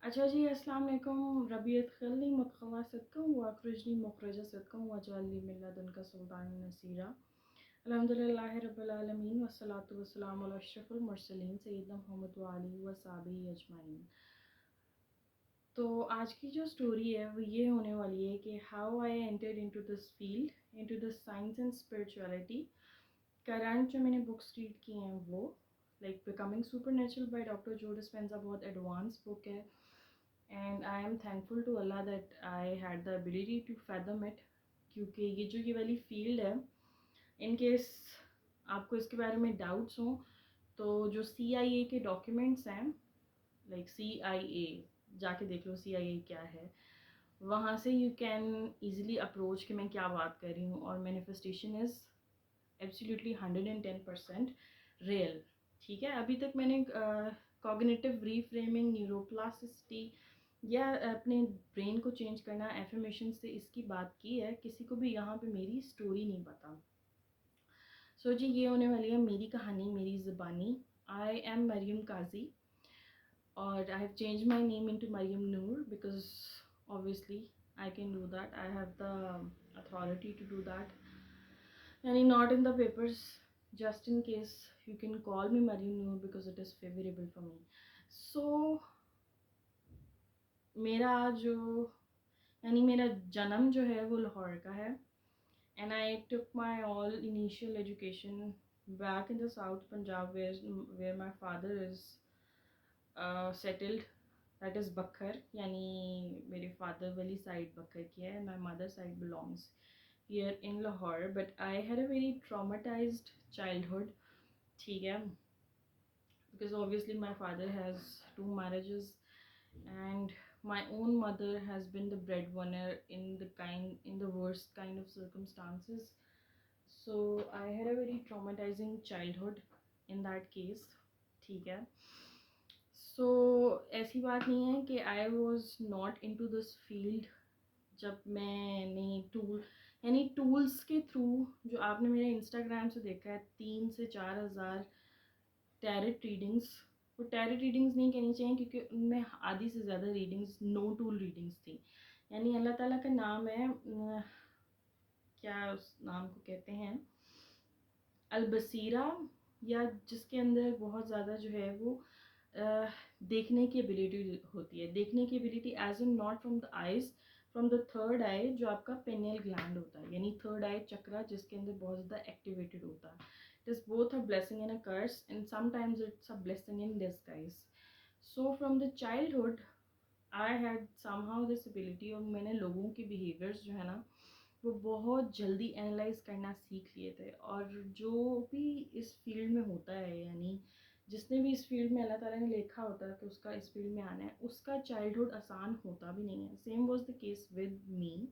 अच्छा जी, अस्सलाम वालेकुम। रबियत खिलनी मुतखवा सदका व अखरजनी मुखरजा सदका व जअलनी मिन लदुनका सुल्तान नसीरा। अल्हम्दुलिल्लाहि रब्बिल आलमीन वस्सलातु वस्सलामु अला अशरफिल मुरसलीन सय्यदना मुहम्मद व आलिहि व सहाबिही अजमाइन। तो आज की जो स्टोरी है वो ये होने वाली है कि how I entered into this field, into this science and spirituality. Current जो मैंने बुक्स रीड की हैं वो like becoming supernatural by doctor Joe Dispenza बहुत एडवांस बुक है, and I am thankful to अल्लाह that I had the ability to fathom it. क्योंकि ये वाली फील्ड है, इन केस आपको इसके बारे में डाउट्स हों तो जो CIA के डॉक्यूमेंट्स हैं, लाइक CIA, जाके देख लो CIA क्या है, वहाँ से यू कैन ईजिली अप्रोच कि मैं क्या बात कर रही हूँ। और मैनिफेस्टेशन इज़ एब्सोल्युटली 110% रियल। ठीक है, अभी तक मैंने कॉग्निटिव रीफ्रेमिंग, न्यूरोप्लास्टिसिटी या अपने ब्रेन को चेंज करना, एफर्मेशन से इसकी बात की है। किसी को भी यहाँ पे मेरी स्टोरी नहीं पता। सो जी, ये होने वाली है मेरी कहानी, मेरी ज़बानी। आई एम मरियम काजी और I have change my name into Maryam Noor because obviously I can do that. I have the authority to do that. And not in the papers, just in case you can call me Mariam Noor because it is favorable for me. So मेरा जो मेरा जन्म जो है वो लाहौर का है, and I took my all initial education back in the South Punjab where my father is settled, that is बखर, यानी मेरे फादर वाली साइड बखर की है, my mother side belongs here in Lahore, but I had a very traumatized childhood. ठीक है, because obviously my father has 2 marriages and my own mother has been the breadwinner in the worst kind of circumstances. So I had a very traumatizing childhood in that case. ठीक है, सो ऐसी बात नहीं है कि I was not into this field. जब मैंने tools के थ्रू, जो आपने मेरे इंस्टाग्राम से देखा है 3 से 4 हज़ार टैरेट रीडिंग्स, वो टैरेट रीडिंग्स नहीं कहनी चाहिए क्योंकि उनमें आधी से ज़्यादा रीडिंग्स नो टूल रीडिंग्स थी। यानी अल्लाह ताला का नाम है, क्या उस नाम को कहते हैं, अलबसीरा, या जिसके अंदर बहुत ज़्यादा जो है वो देखने की एबिलिटी होती है। देखने की ability as in not from the eyes, from the third eye, जो आपका पेनियल ग्लैंड होता है, यानी थर्ड आई चक्रा जिसके अंदर बहुत ज़्यादा एक्टिवेटेड होता है। It is both a blessing and a curse, and sometimes it's a blessing in disguise. So from the childhood I had somehow this ability, और मैंने लोगों के बिहेवियर्स जो है ना वो बहुत जल्दी एनालाइज करना सीख लिए थे। और जो भी इस फील्ड में होता है, यानी जिसने भी इस फील्ड में अल्लाह ताला ने लिखा होता है कि उसका इस फील्ड में आना है, उसका चाइल्डहुड आसान होता भी नहीं है। Same was the case with me.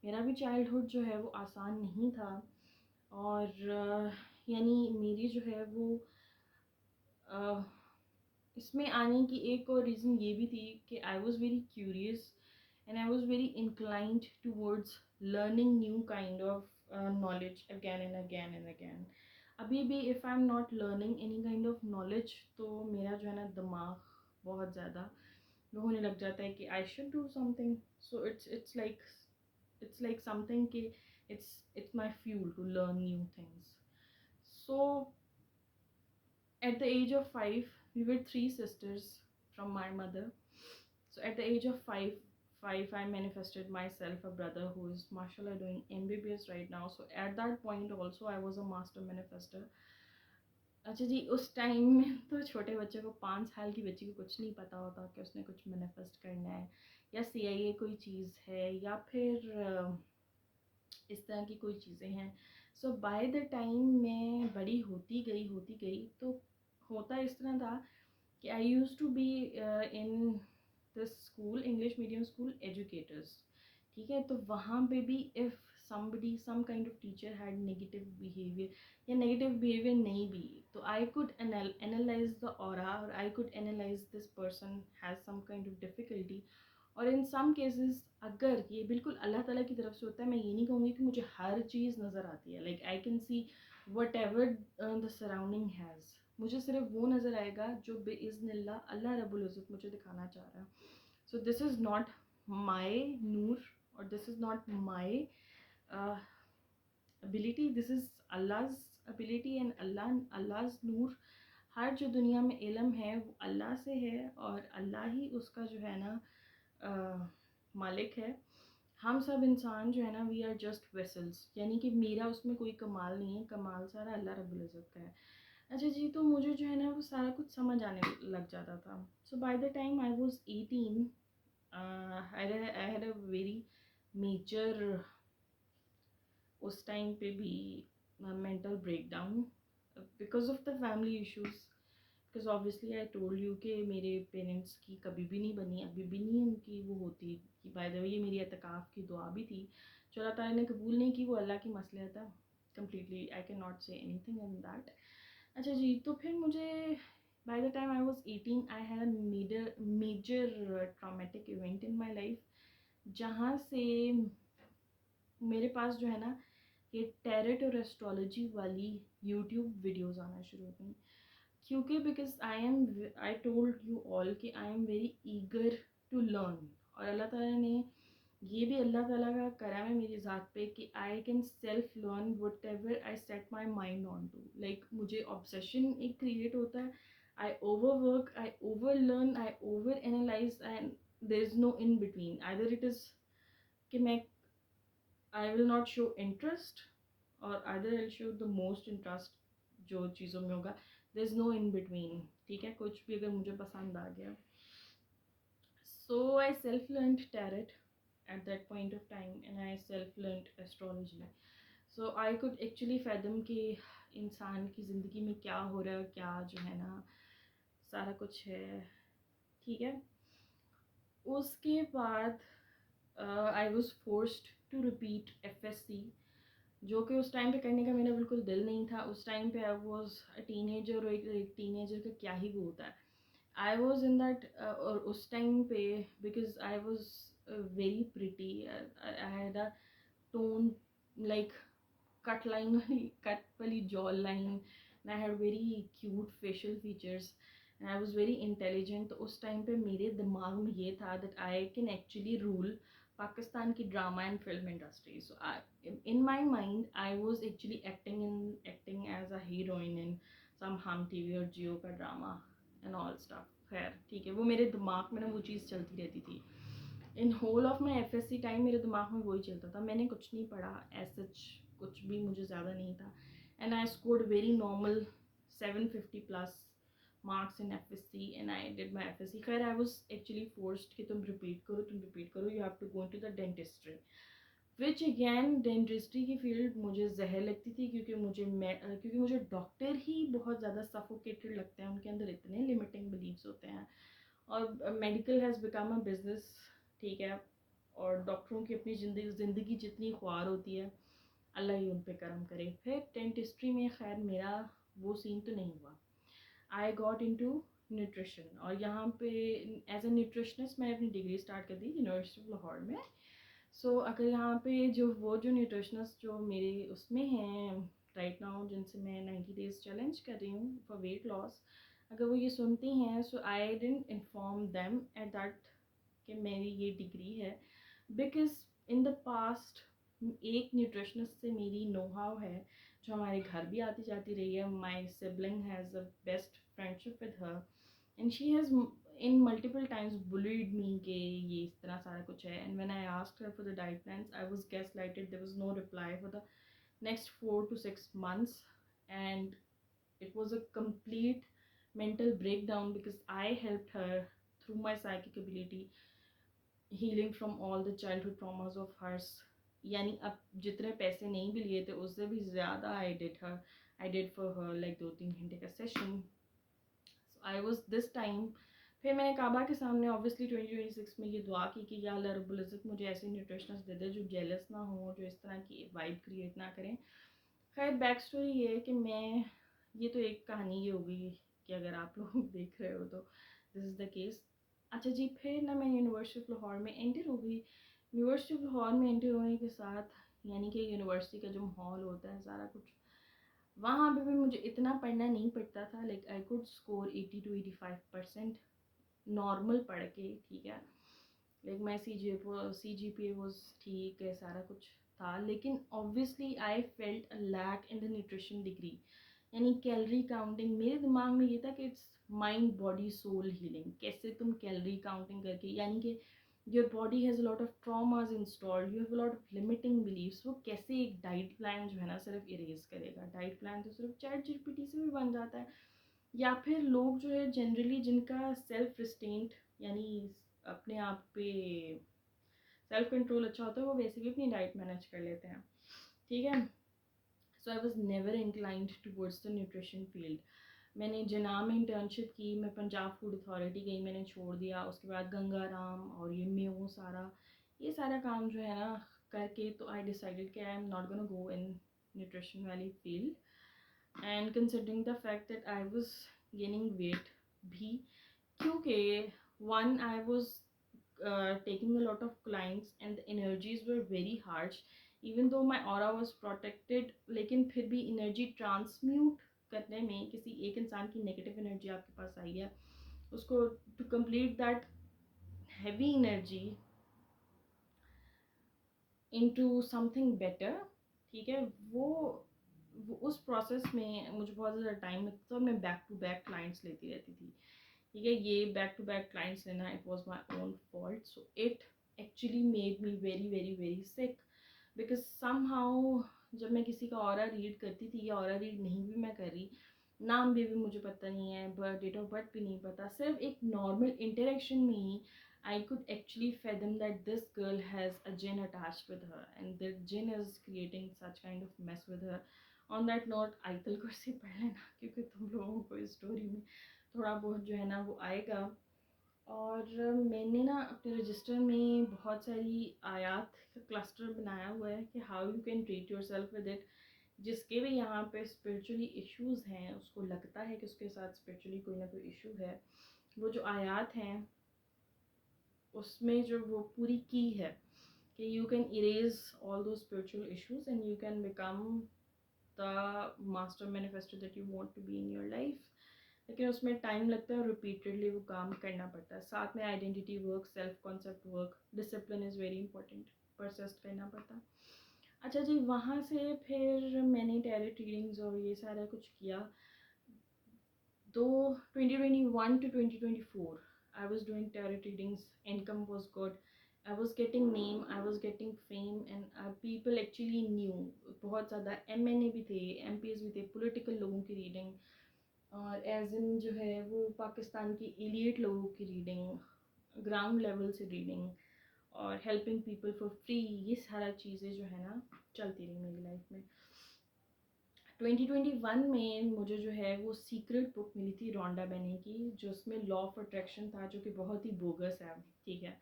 मेरा भी चाइल्डहुड जो है वो आसान नहीं था। और यानी मेरी जो है वो इसमें आने की एक और रीज़न ये भी थी कि I was very curious and I was very inclined towards learning new kind of knowledge again and again and again. अभी भी if I am not learning any kind of knowledge तो मेरा जो है ना दिमाग बहुत ज़्यादा वो होने लग जाता है कि I should do something. So it's like something कि it's my fuel to learn new things. So at the age of 5, we were 3 sisters from my mother. So at the age of five, I manifested myself a brother who is, mashallah, doing MBBS right now. So at that point also, I was a master manifester. अच्छा जी, उस time में तो छोटे बच्चे को, 5 साल की बच्ची को कुछ नहीं पता होता कि उसने कुछ मैनिफेस्ट करना है, या CIA कोई चीज़ है, या फिर इस तरह की कोई चीज़ें हैं। सो बाय द टाइम मैं बड़ी होती गई तो होता इस तरह था कि I used to be in this school, English medium school educators. ठीक है, तो वहाँ पे भी if somebody, some kind of teacher had negative behavior, या negative behavior नहीं भी, तो I could analyze the aura, और I could analyze this person has some kind of difficulty। और इन सम केसेस अगर ये बिल्कुल अल्लाह ताला की तरफ से होता है, मैं ये नहीं कहूँगी कि मुझे हर चीज़ नज़र आती है, like I can see what ever the surrounding has, मुझे सिर्फ वो नज़र आएगा जो बेइज़्निल्लाह अल्लाह रब्बुल इज़्ज़त मुझे दिखाना चाह रहा है. So this is not my नूर और this is not my ability. This is Allah's ability and Allah's नूर. हर जो दुनिया में इल्म है वो अल्लाह से है और अल्लाह ही उसका जो है ना मालिक है. हम सब इंसान जो है ना वी आर जस्ट वेसल्स, यानी कि मेरा उसमें कोई कमाल नहीं है, कमाल सारा अल्लाह रब्बुल इज़्ज़त का है. अच्छा जी, तो मुझे जो है ना वो सारा कुछ समझ आने लग जाता था. So by the time I was 18 I had a very major उस टाइम पे भी mental breakdown because of the family issues. Because obviously I told you कि मेरे पेरेंट्स की कभी भी नहीं बनी, अभी भी नहीं उनकी वो होती कि बाय द वे ये मेरी एतकाफ़ की दुआ भी थी जो अल्लाह ताला ने कबूल नहीं की, वो अल्लाह की मसलियत है completely. I can not say anything in that. अच्छा जी, तो फिर मुझे by the time I was 18 I had a major traumatic event in my life जहाँ से मेरे पास जो है ना ये टैरेट और एस्ट्रोलॉजी वाली यूट्यूब वीडियोज़ आना शुरू हो गई. क्योंकि because I told you all कि I am very eager to learn. और अल्लाह ताला ने ये भी अल्लाह ताला का करम है मेरी ज़ात पे कि I can self learn whatever I set my mind on to. Like मुझे ऑब्सेशन एक क्रिएट होता है, I overwork, I overlearn, I overanalyse and there is no in between. Either it is कि मैं I will not show interest और either I show the most interest जो चीज़ों में होगा. There is no in between. ठीक है, कुछ भी अगर मुझे पसंद आ गया. So I self learned tarot at that point of time and I self learned astrology. So I could actually fathom कि इंसान की ज़िंदगी में क्या हो रहा है, क्या जो है ना सारा कुछ है. ठीक है, उसके बाद I was forced to repeat FSC जो कि उस टाइम पे करने का मेरा बिल्कुल दिल नहीं था. उस टाइम पे आई वॉज अ टीनेजर और एक टीनेजर का क्या ही वो होता है. आई वॉज इन दैट और उस टाइम पे because I was very pretty. I had a tone like cut वाली jawline and I had very cute facial features and I was very intelligent. तो उस टाइम पे मेरे दिमाग में ये था that I can actually rule Pakistan की drama and film industry. So in my mind I was actually acting as a heroine in some हम टीवी और जियो का ड्रामा एंड ऑल स्टफ. खैर ठीक है, वो मेरे दिमाग में ना वो चीज़ चलती रहती थी. In whole of my FSC time मेरे दिमाग में वही चलता था. मैंने कुछ नहीं पढ़ा एज सच, कुछ भी मुझे ज़्यादा नहीं था. And I scored very normal 750+ marks in FSC and I did my FSC. खैर आई वॉज एक्चुअली फोर्स्ड कि तुम रिपीट करो, you have to go to the dentistry. Which again dentistry की फील्ड मुझे जहर लगती थी क्योंकि मुझे डॉक्टर ही बहुत ज़्यादा सफोकेटेड लगते हैं. उनके अंदर इतने लिमिटिंग बिलीव्स होते हैं और medical has become a business. ठीक है, और डॉक्टरों की अपनी ज़िंदगी जितनी ख्वार होती है अल्लाह ही उन पे करम करे. फिर डेंटिस्ट्री में खैर मेरा वो सीन तो नहीं हुआ. आई गॉट इनटू न्यूट्रिशन और यहाँ पे एज ए न्यूट्रिशनिस्ट मैंने अपनी डिग्री स्टार्ट कर दी यूनिवर्सिटी ऑफ लाहौर में. अगर यहाँ पे जो न्यूट्रिशनिस्ट जो मेरे उसमें हैं राइट नाउ, जिनसे मैं 90 डेज़ चैलेंज कर रही हूँ फॉर वेट लॉस, अगर वो ये सुनती हैं so I didn't inform them at that कि मेरी ये डिग्री है. बिकॉज इन द पास्ट एक न्यूट्रिशनिस्ट से मेरी नो हाउ है जो हमारे घर भी आती जाती रही है. My sibling has a best friendship with her and she has in multiple times bullied me कि ये इस तरह सारा कुछ है. And when I asked her for the diet plans, I was gaslighted. There was no reply for the next 4 to 6 months and it was a complete mental breakdown because I helped her through my psychic ability healing from all the childhood traumas of hers. यानी अब जितने पैसे नहीं भी लिए थे उससे भी ज़्यादा I did for her like 2-3 घंटे का session. I was this time. फिर मैंने काबा के सामने ऑब्वियसली 2026 में ये दुआ की कि या अल्लाह रब्बुल इज़्ज़त मुझे ऐसे न्यूट्रिशनिस्ट दे दे जो जेलस ना हो, जो इस तरह की वाइब क्रिएट ना करें. खैर बैक स्टोरी ये है कि मैं ये तो एक कहानी ये होगी कि अगर आप लोग देख रहे हो तो दिस इज़ द केस. अच्छा जी, फिर ना मैं यूनिवर्सिटी ऑफ लाहौर में एंटर हो गई. यूनिवर्सिटी ऑफ लाहौर में एंटर होने के साथ यानी कि यूनिवर्सिटी का जो माहौल होता है सारा कुछ वहाँ पे भी मुझे इतना पढ़ना नहीं पड़ता था, like I could score 80 to 85% normal पढ़ के, ठीक है। लाइक मैं CGPA वॉज ठीक है, सारा कुछ था, लेकिन obviously I felt a lack in the nutrition degree, यानी कैलोरी काउंटिंग। मेरे दिमाग में ये था कि it's mind body soul healing, कैसे तुम कैलोरी काउंटिंग करके, यानी कि your body has a lot of traumas installed, you have a lot of limiting beliefs, वो कैसे एक डाइट प्लान जो है ना सिर्फ इरेज करेगा। डाइट प्लान तो सिर्फ ChatGPT से भी बन जाता है, या फिर लोग जो है जनरली जिनका सेल्फ रिस्टेंट, यानी अपने आप पे सेल्फ कंट्रोल अच्छा होता है, वो वैसे भी अपनी डाइट मैनेज कर लेते हैं, ठीक है। So I was never inclined towards the nutrition field. मैंने जिना में इंटर्नशिप की, मैं पंजाब फूड अथॉरिटी गई, मैंने छोड़ दिया। उसके बाद गंगाराम और ये मेयो सारा, ये सारा काम जो है ना करके, तो आई डिसाइडेड कि I am not gonna go in nutrition वाली field. And considering the fact that I was gaining weight भी, क्योंकि one I was taking a lot of clients and the energies were very harsh, even though my aura was protected, लेकिन फिर भी energy transmute करने में, किसी एक इंसान की नेगेटिव एनर्जी आपके पास आई है, उसको to complete that heavy energy into something better, ठीक है, वो उस प्रोसेस में मुझे बहुत ज़्यादा टाइम लगता था, और मैं बैक टू बैक क्लाइंट्स लेती रहती थी, ठीक है। ये बैक टू बैक क्लाइंट्स लेना, it was my own fault, so it actually made me very very very sick, because somehow जब मैं किसी का ऑरा रीड करती थी, या ऑरा रीड नहीं भी मैं कर रही, नाम भी मुझे पता नहीं है, बट डेट ऑफ बर्थ भी नहीं पता, सिर्फ एक नॉर्मल इंटरेक्शन में ही I could actually fathom that this girl has a jinn attached with her, and that jinn is creating such kind of mess with her. On that note, आयतल कुर्सी पढ़ लेना, क्योंकि तुम लोगों को इस स्टोरी में थोड़ा बहुत जो है ना वो आएगा। और मैंने ना अपने रजिस्टर में बहुत सारी आयात का क्लस्टर बनाया हुआ है कि how you can treat your self with it. जिसके भी यहाँ पे स्पिरिचुअली इश्यूज़ हैं, उसको लगता है कि उसके साथ स्पिरिचुअली कोई ना कोई इशू है, वो जो आयात हैं उसमें जो वो पूरी की है कि you can erase all those spiritual issues and you can become the master manifester that you want to be in your life. लेकिन उसमें टाइम लगता है और रिपीटेडली वो काम करना पड़ता है। साथ में identity work, self concept work, discipline is very important, persist करना पड़ता है। अच्छा जी, वहाँ से फिर मैंने टैरेट रीडिंग्स और ये सारा कुछ किया। तो 2021 to 2024 I was doing tarot readings, income was good, I was getting name, I was getting fame, and people actually knew। बहुत ज़्यादा MNA भी थे, MPs भी थे, पॉलिटिकल लोगों की रीडिंग, और एज इन जो है वो पाकिस्तान की एलिट लोगों की रीडिंग, ग्राउंड लेवल से रीडिंग, और हेल्पिंग पीपल फॉर फ्री, ये सारा चीज़ें जो है ना चलती रही मेरी लाइफ में। 2021 में मुझे जो है वो सीक्रेट बुक मिली थी रोंडा बेनी की, जो उसमें लॉ ऑफ अट्रैक्शन था, जो कि बहुत ही बोगस है, ठीक है।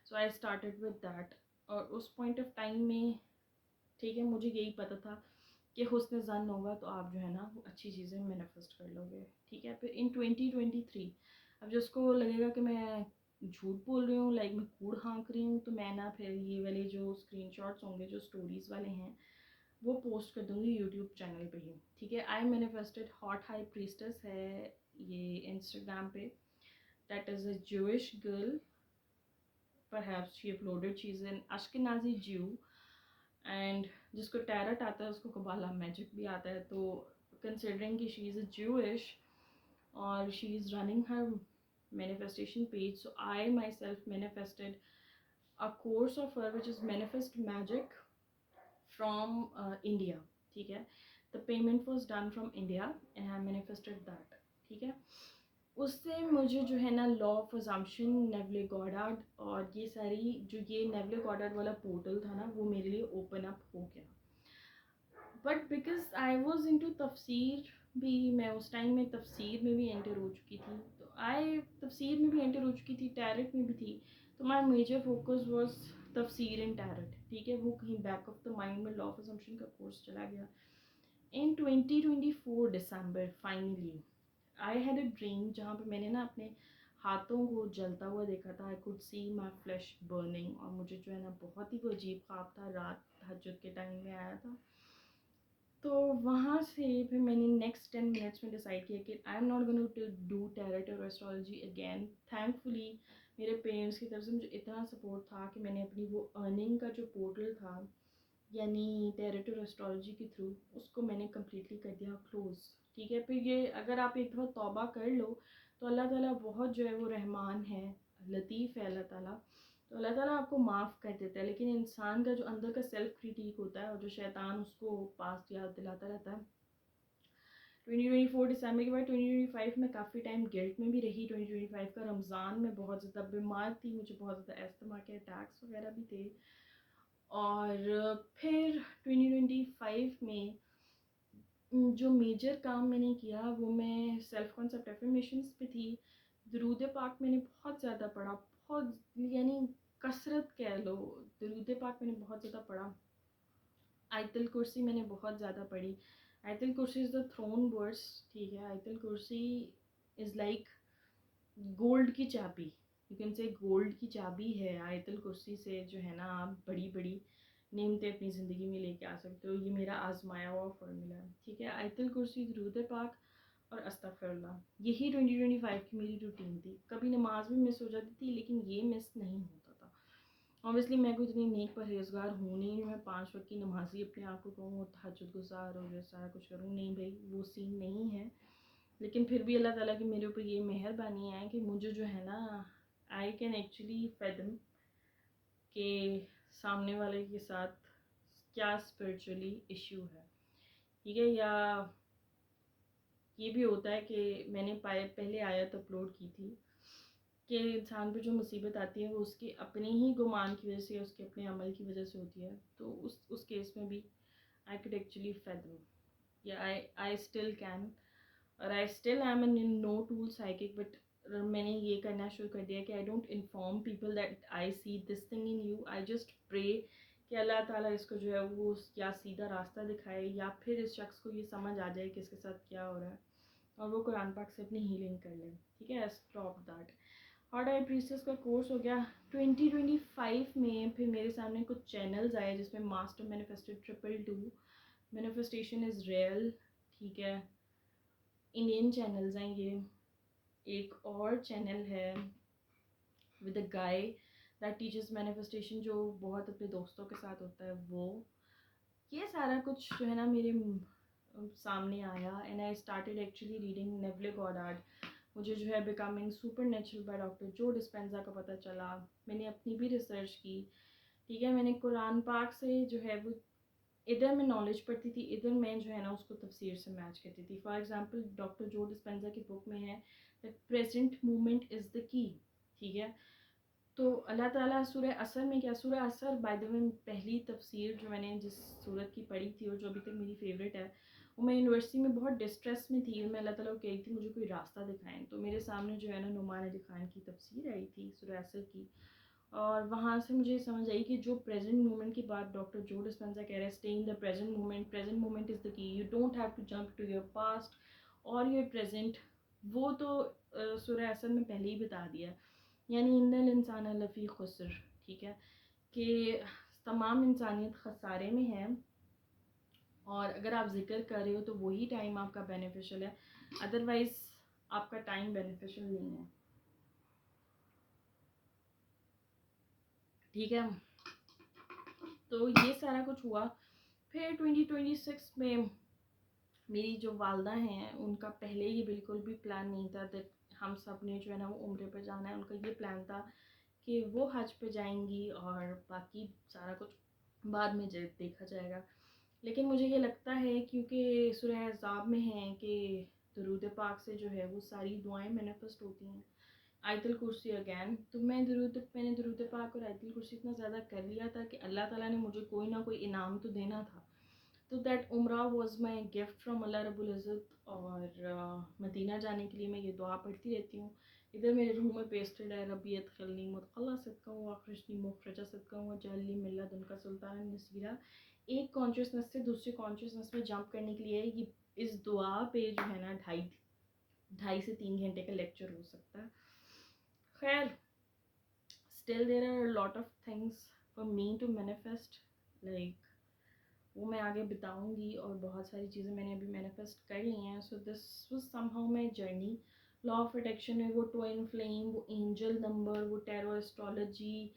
So I started with that, और उस पॉइंट ऑफ टाइम में, ठीक है, मुझे यही पता था कि हुस्न ज़न होगा तो आप जो है ना वो अच्छी चीज़ें मैनिफेस्ट कर लोगे, ठीक है। फिर इन 2023 अब जिसको लगेगा कि मैं झूठ बोल रही हूँ, लाइक मैं कूड़ हाँक रही हूँ, तो मैं ना फिर ये वाले जो स्क्रीनशॉट्स होंगे, जो स्टोरीज़ वाले हैं, वो पोस्ट कर दूँगी यूट्यूब चैनल पे ही, ठीक है। I manifested hot high priestess है ये इंस्टाग्राम पे, that is a Jewish girl, perhaps she uploaded, she is an Ashkenazi Jew, and जिसको टैरट आता है उसको कबाला मैजिक भी आता है। तो कंसिडरिंग कि शी इज़ अ ज्यूइश और she is running her manifestation page, so I myself manifested a course of her which is manifest magic from India, ठीक है। the payment was done from India and I manifested that, ठीक है। उससे मुझे जो है ना law of assumption, Nevle Goddard, और ये सारी जो ये नेवले गॉडार्ड वाला पोर्टल था ना, वो मेरे लिए ओपन अप हो गया। But because I was into तफसीर भी, मैं उस टाइम में तफसीर में भी एंटर हो चुकी थी, तो आई तफसीर में भी एंटर हो चुकी थी, टैरट में भी थी, तो माई मेजर फोकस वॉज तफसीर इन टैरट, ठीक है। वो कहीं बैक ऑफ द माइंड में लॉ ऑफ अजम्पशन का कोर्स चला गया। In 2024 December finally I had a dream, जहाँ पे मैंने ना अपने हाथों को जलता हुआ देखा था। I could see my flash burning, और मुझे जो है ना बहुत ही वो अजीब ख्वाब था, रात तहज्जुद के टाइम में आया था। तो वहाँ से फिर मैंने नेक्स्ट 10 मिनट्स में डिसाइड किया कि I am not going to do tarot और एस्ट्रोलॉजी अगेन। थैंकफुली मेरे पेरेंट्स की तरफ से मुझे इतना सपोर्ट था कि मैंने अपनी वो अर्निंग का जो पोर्टल था यानी टैरोट और एस्ट्रोलॉजी के थ्रू उसको मैंने कम्प्लीटली कर दिया क्लोज़। ठीक है, फिर ये अगर आप एक दफ़ा तौबा कर लो तो अल्लाह ताला बहुत जो है वो रहमान है, लतीफ़ है अल्लाह ताला, तो अल्लाह ताला आपको माफ़ कर देता है। लेकिन इंसान का जो अंदर का सेल्फ क्रिटिक होता है और जो शैतान उसको पास याद दिलाता रहता है। 2024 दिसंबर के बाद 2025 में काफ़ी टाइम गिल्ट में भी रही। 2025 का रमज़ान में बहुत ज़्यादा बीमार थी, मुझे बहुत ज़्यादा अस्थमा के अटैक्स वगैरह भी थे। और फिर 2025 में जो मेजर काम मैंने किया वो मैं सेल्फ कॉन्सेप्ट एफर्मेशंस पे थी। दरूद पाक मैंने बहुत ज़्यादा पढ़ा, बहुत यानी कसरत कह लो, दरूद पाक मैंने बहुत ज़्यादा पढ़ा। आयतल कुर्सी मैंने बहुत ज़्यादा पढ़ी। आयतल कुर्सी इज़ द थ्रोन वर्स। ठीक है, आयतल कुर्सी इज़ लाइक गोल्ड की चाबी, यू कैन से गोल्ड की चाबी है। आयतल कुर्सी से जो है ना आप बड़ी बड़ी नेमतें अपनी ज़िंदगी में लेके आ सकते हो। ये मेरा आजमाया हुआ फार्मूला है। ठीक है, आयतल कुर्सी, दुरूद पाक और अस्तगफिरुल्लाह, यही 2025 की मेरी रूटीन थी। कभी नमाज भी मिस हो जाती थी लेकिन ये मिस नहीं होता था। ऑब्वियसली मैं कोई इतनी नेक परहेज़गार हूँ नहीं, मैं 5 वक्त की नमाज़ी अपने आप को कहूँ और तहज्जुद गुज़ार और ये सारा कुछ करूँ, नहीं भाई, वो सीन नहीं है। लेकिन फिर भी अल्लाह ताला की मेरे ऊपर ये मेहरबानी है कि मुझे जो है ना आई कैन एक्चुअली फैथम के सामने वाले के साथ क्या स्पिरिचुअली इशू है। ठीक है, या ये भी होता है कि मैंने पहले आयत अपलोड की थी कि इंसान पर जो मुसीबत आती है वो उसके अपने ही गुमान की वजह से, उसके अपने अमल की वजह से होती है। तो उस केस में भी आई कुड एक्चुअली फैथम, या आई स्टिल कैन, और I still am an no tool psychic. But मैंने ये करना शुरू कर दिया कि I don't inform people that I see this thing in you. I just pray कि अल्लाह ताला इसको जो है वो या सीधा रास्ता दिखाए या फिर इस शख्स को ये समझ आ जाए कि इसके साथ क्या हो रहा है और वो कुरान पाक से अपनी हीलिंग कर ले। ठीक है, स्टॉप दैट। हॉट आई प्रीसेस का कोर्स हो गया 2025 में। फिर मेरे सामने कुछ चैनल्स आए जिसमें master manifested 222, manifestation is real. ठीक है, इंडियन चैनल्स हैं ये। एक और चैनल है with a guy that teachers manifestation, जो बहुत अपने दोस्तों के साथ होता है वो। ये सारा कुछ जो है ना मेरे सामने आया and I started actually reading Neville Goddard. मुझे जो है becoming supernatural by doctor Joe Dispenza का पता चला। मैंने अपनी भी रिसर्च की। ठीक है, मैंने कुरान पाक से जो है वो इधर मैं नॉलेज पढ़ती थी, इधर मैं जो है ना उसको तफसीर से मैच करती थी। For example doctor Joe Dispenza की बुक में है that present moment is the की। ठीक है, तो अल्लाह ताला सूरह असर में क्या, सूरह असर बाय द वे पहली तफसीर जो मैंने जिस सूरत की पढ़ी थी और जो अभी तक मेरी फेवरेट है, वो मैं यूनिवर्सिटी में बहुत डिस्ट्रेस में थी और मैं अल्लाह ताला को कह रही थी मुझे कोई रास्ता दिखाएं। तो मेरे सामने जो है ना नुमान अली खान की तफसीर आई थी सूरह असर की, और वहाँ से मुझे समझ आई कि जो प्रेजेंट मोमेंट की बात डॉक्टर जो डिस्पेंजा कह रहे हैं, stay in the present moment is the key, you don't have to jump to your past और योर प्रेजेंट। वो तो सूरह असर में पहले ही बता दिया, यानी इन्नल इंसान लफ़ी खुसर। ठीक है, कि तमाम इंसानियत खसारे में है और अगर आप जिक्र कर रहे हो तो वही टाइम आपका बेनिफिशियल है, अदरवाइज़ आपका टाइम बेनिफिशियल नहीं है। ठीक है, तो ये सारा कुछ हुआ। फिर 2026 में मेरी जो वालदा हैं उनका पहले ही बिल्कुल भी प्लान नहीं था दैट हम सब ने जो है ना वो उम्रे पर जाना है। उनका ये प्लान था कि वो हज पे जाएंगी और बाकी सारा कुछ बाद में देखा जाएगा। लेकिन मुझे ये लगता है क्योंकि सूरह अहज़ाब में है कि दरूद पाक से जो है वो सारी दुआएं मैनिफेस्ट होती हैं। आयतुल कुर्सी अगैन, तो मैंने दरूद पाक और आयतुल कुर्सी इतना ज़्यादा कर लिया था कि अल्लाह ताला ने मुझे कोई ना कोई इनाम तो देना था। तो दैट उम्रा वाज माय गिफ्ट फ्रॉम अल्लाह रब्बुल इज़्ज़त। और मदीना जाने के लिए मैं ये दुआ पढ़ती रहती हूँ। इधर मेरे रूम में पेस्टेड है, रब्बी अदखिलनी मुदखला सिद्क़ा व अखरिजनी मुखरजा सिद्क़ा वजअलनी मिन लदुनका सुल्तानन नसीरा। एक कॉन्शियसनेस से दूसरी कॉन्शियसनेस में जंप करने के लिए ये इस दुआ पे जो है ना ढाई से 3 घंटे का लेक्चर हो सकता है। खैर, still there are a lot of things for me to manifest, like वो मैं आगे बताऊंगी, और बहुत सारी चीज़ें मैंने अभी मैनिफेस्ट कर ली हैं. So this was somehow my journey. Law of attraction में वो ट्विन फ्लेम, वो एंजल नंबर, वो टैरो एस्ट्रोलॉजी,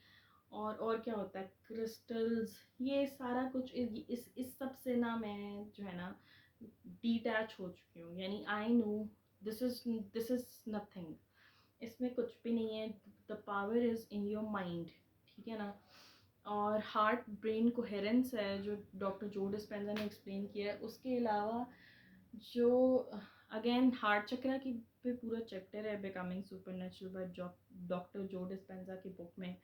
और क्या होता है, क्रिस्टल्स, ये सारा कुछ इस सब से ना मैं जो है ना डिटैच हो चुकी हूँ. यानी I know this is nothing. इसमें कुछ भी नहीं है. The power is in your mind. ठीक है ना. और हार्ट ब्रेन कोहेरेंस है जो डॉक्टर जो डिस्पेंजा ने एक्सप्लेन किया है. उसके अलावा जो अगेन हार्ट चक्रा की पे पूरा चैप्टर है becoming supernatural by doctor Joe Dispenza की बुक में,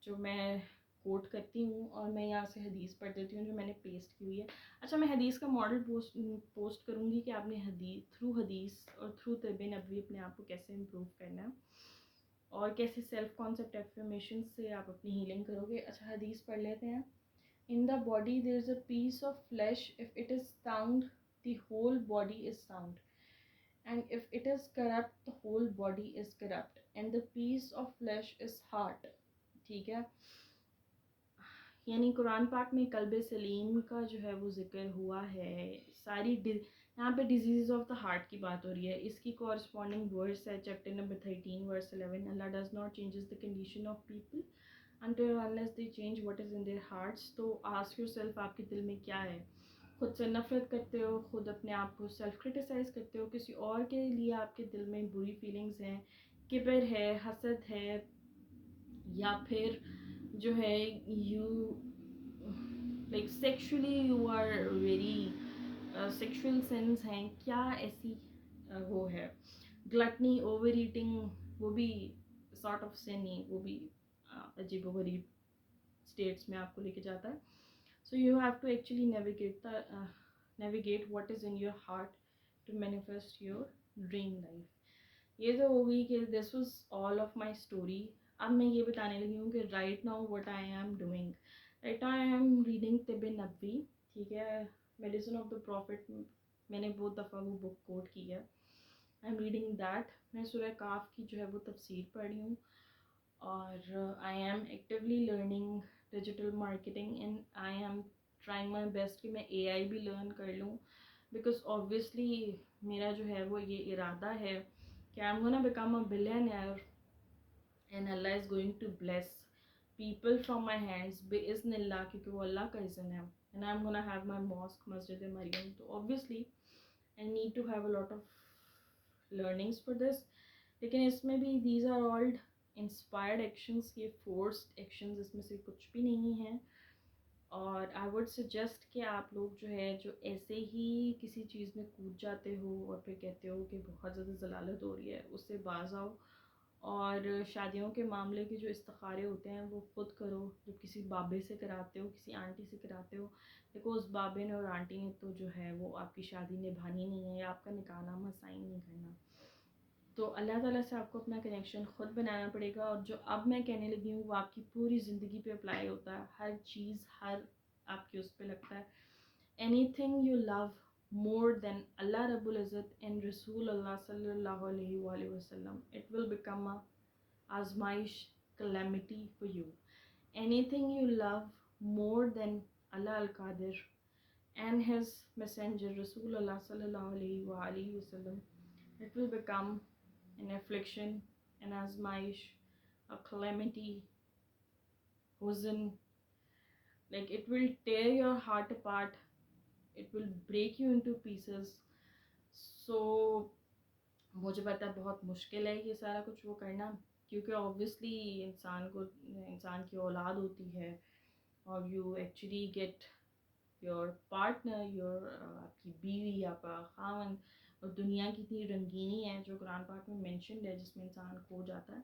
जो मैं कोट करती हूँ, और मैं यहाँ से हदीस पढ़ देती हूँ जो मैंने पेस्ट की हुई है. अच्छा, मैं हदीस का मॉडल पोस्ट करूँगी कि आपने हदीस और थ्रू तिब नबवी अपने आप को कैसे इम्प्रूव करना है, और कैसे सेल्फ कॉन्सेप्ट एफर्मेशन से आप अपनी हीलिंग करोगे. अच्छा, हदीस पढ़ लेते हैं. In the body there is a piece of flesh, if it is sound the whole body is sound, and if it is corrupt the whole body is corrupt, and the piece of flesh is heart. ठीक है. यानी कुरान पाक में कल्ब सलीम का जो है वो जिक्र हुआ है. सारी यहाँ पे डिजीज़ ऑफ द हार्ट की बात हो रही है. इसकी कॉरस्पॉन्डिंग वर्स है चैप्टर नंबर 13 वर्स 11. अल्लाह does not changes the condition of people until unless they change what is in their hearts. तो आस्क योरसेल्फ, आपके दिल में क्या है. खुद से नफरत करते हो, खुद अपने आप को सेल्फ क्रिटिसाइज़ करते हो, किसी और के लिए आपके दिल में बुरी फीलिंग्स हैं, किबर है, हसद है, या फिर जो है you like sexually you are very sexual sense हैं, क्या ऐसी वो है. ग्लटनी, ओवर ईटिंग, वो भी सॉर्ट ऑफ सिन ही, वो भी अजीब गरीब स्टेट्स में आपको लेके जाता है. So you have to actually navigate what is in your heart to manifest your dream life. ये तो हो गई कि this was all of my story. अब मैं ये बताने लगी हूँ कि right now what I am doing. Right now I am reading तिब नबवी. ठीक है. मेडिसिन ऑफ द प्रॉफिट, मैंने बहुत दफ़ा वो बुक कोट की है. आई एम रीडिंग दैट. मैं सूरह काफ की जो है वो तफसीर पढ़ रही हूँ, और I am actively learning digital marketing, and I am trying my best कि मैं AI भी लर्न कर लूँ. बिकॉज ऑब्वियसली मेरा जो है वो ये इरादा है कि I am gonna become a billionaire, and Allah is going to bless people from my hands बिइज़्निल्लाह, क्योंकि वो अल्लाह का इज़्न है. And I am gonna have my mosque, मस्जिद मरियम. तो obviously I need to have a lot of learnings for this. लेकिन इसमें भी these are all inspired actions, ये फोर्स्ड एक्शंस इसमें से कुछ भी नहीं है. और आई वुड सजेस्ट कि आप लोग जो है, जो ऐसे ही किसी चीज़ में कूद जाते हो और फिर कहते हो कि बहुत ज़्यादा ज़लालत हो रही है, उससे बाज आओ. और शादियों के मामले के जो इस्तिखारे होते हैं वो खुद करो. जब किसी बाबे से कराते हो, किसी आंटी से कराते हो, देखो उस बाबे ने और आंटी ने तो जो है वो आपकी शादी निभानी नहीं है, या आपका निकाहनामा साइन नहीं करना. तो अल्लाह ताला से आपको अपना कनेक्शन ख़ुद बनाना पड़ेगा. और जो अब मैं कहने लगी हूँ वो आपकी पूरी ज़िंदगी पे अप्लाई होता है. हर चीज़, हर आपके उस पर लगता है. Anything you love more than Allah Rabbul Izzat and Rasul Allah Sallallahu Alaihi Wasallam, it will become a azmaish, calamity for you. Anything you love more than Allah Al-Qadir and His Messenger Rasul Allah Sallallahu Alaihi Wasallam, it will become an affliction, an azmaish, a calamity, huzn. Like it will tear your heart apart. It will break you into pieces. So मुझे पता है बहुत मुश्किल है ये सारा कुछ वो करना, क्योंकि ऑब्वियसली इंसान की औलाद होती है, और you actually get your partner, your आपकी बीवी, आपका खामन. और दुनिया की इतनी रंगीनी है जो कुरान पाक में मेंशन्ड है, जिसमें इंसान खो जाता है.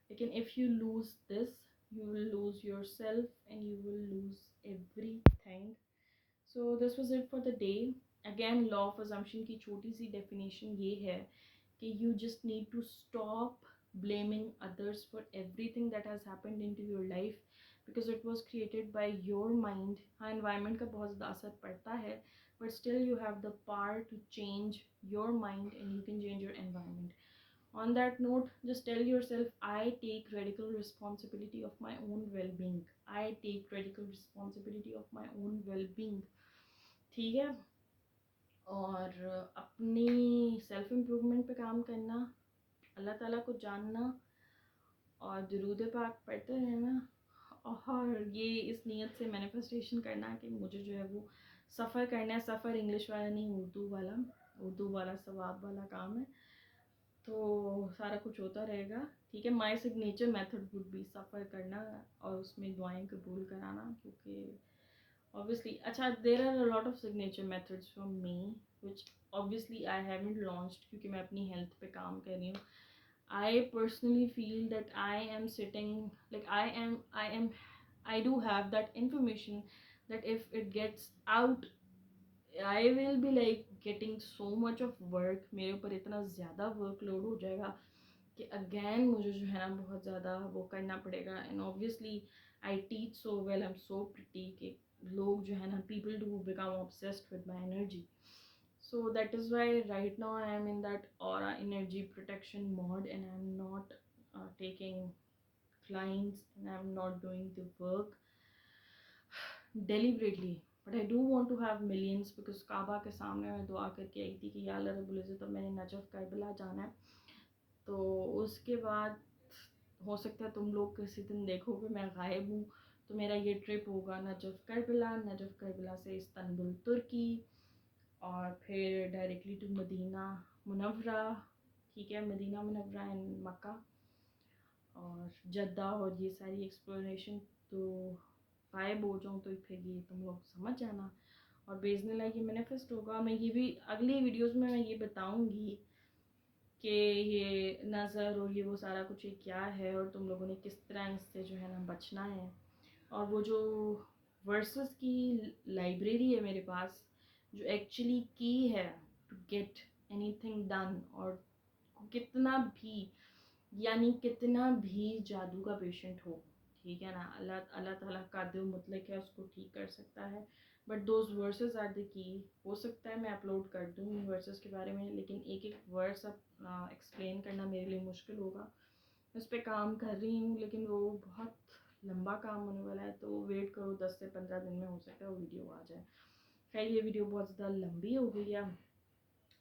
लेकिन if you lose this, you will lose yourself and you will lose everything. So this was it for the day. Again, law of assumption की छोटी सी definition ये है कि you just need to stop blaming others for everything that has happened into your life, because it was created by your mind. हाँ, environment का बहुत ज़्यादा असर पड़ता है, but still you have the power to change your mind and you can change your environment. On that note, just tell yourself, I take radical responsibility of my own well-being. I take radical responsibility of my own well-being. ठीक है। और अपनी self improvement पे काम करना, अल्लाह ताला को जानना और दुरूद पाक पढ़ते रहना, और ये इस नीयत से मैनिफेस्टेशन करना कि मुझे जो है वो सफ़र करना है। सफ़र इंग्लिश वाला नहीं, उर्दू वाला सवाब वाला काम है। तो सारा कुछ होता रहेगा, ठीक है। My signature method would be सफ़र करना और उसमें दुआएं कबूल कराना, क्योंकि ऑब्वियसली अच्छा there are a lot of signature methods from me which obviously I haven't launched, क्योंकि मैं अपनी हेल्थ पे काम कर रही हूँ। I personally feel that I am sitting, like I do have that information that if it gets out, I will be like getting so much of work, मेरे ऊपर इतना ज़्यादा वर्कलोड हो जाएगा कि अगेन मुझे जो है ना बहुत ज़्यादा वो करना पड़ेगा। And obviously I teach so well, I am so pretty कि लोग जो है ना people do become obsessed with my energy. So that is why right now I am in that aura energy protection mode, and I'm not taking clients, and I'm not doing the work deliberately, but I do want to have millions, because काबा के सामने मैं दुआ करके आई थी कि या अल्लाह रब्बुल इज़्ज़त अब मैंने नजफ़ करबला जाना है। तो उसके बाद हो सकता है तुम लोग किसी दिन देखोगे मैं गायब हूँ, तो मेरा ये ट्रिप होगा नजफ़ करबला से इस्तांबुल तुर्की, और फिर डायरेक्टली टू मदीना मुनव्वरा, ठीक है, मदीना मुनव्वरा एंड मक्का और जद्दा, और ये सारी एक्सप्लोरेशन। तो गायब हो जाऊँ तो फिर ये तुम लोग समझ जाना, और बेज़निल्लाह ये मैनिफेस्ट होगा। मैं ये भी अगली वीडियोस में मैं ये बताऊंगी कि ये नज़र और ये वो सारा कुछ ये क्या है, और तुम लोगों ने किस तरह इससे जो है ना बचना है। और वो जो वर्सेस की लाइब्रेरी है मेरे पास, जो एक्चुअली की है टू गेट एनीथिंग डन, और कितना भी यानी कितना भी जादू का पेशेंट हो, ठीक है ना, अल्लाह अल्लाह ताला कादिर मुतलक है, उसको ठीक कर सकता है। But those verses are the key. हो सकता है मैं अपलोड कर दूँ इन वर्सेस के बारे में, लेकिन एक एक वर्स अब एक्सप्लेन करना मेरे लिए मुश्किल होगा। उस पर काम कर रही हूँ, लेकिन वो बहुत लंबा काम होने वाला है, तो वेट करो 10 से 15 दिन में हो सकता है वो वीडियो आ जाए। खैर ये वीडियो बहुत ज़्यादा लंबी हो गई है।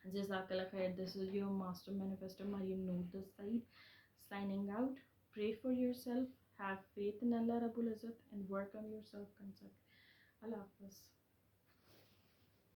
जज़ाकल्लाह खैर। This is your master manifester Maryam Noor the Saeed signing out. Pray for yourself, have faith in Allah Rabbul Izzat, and work on your self concept. Allah Hafiz.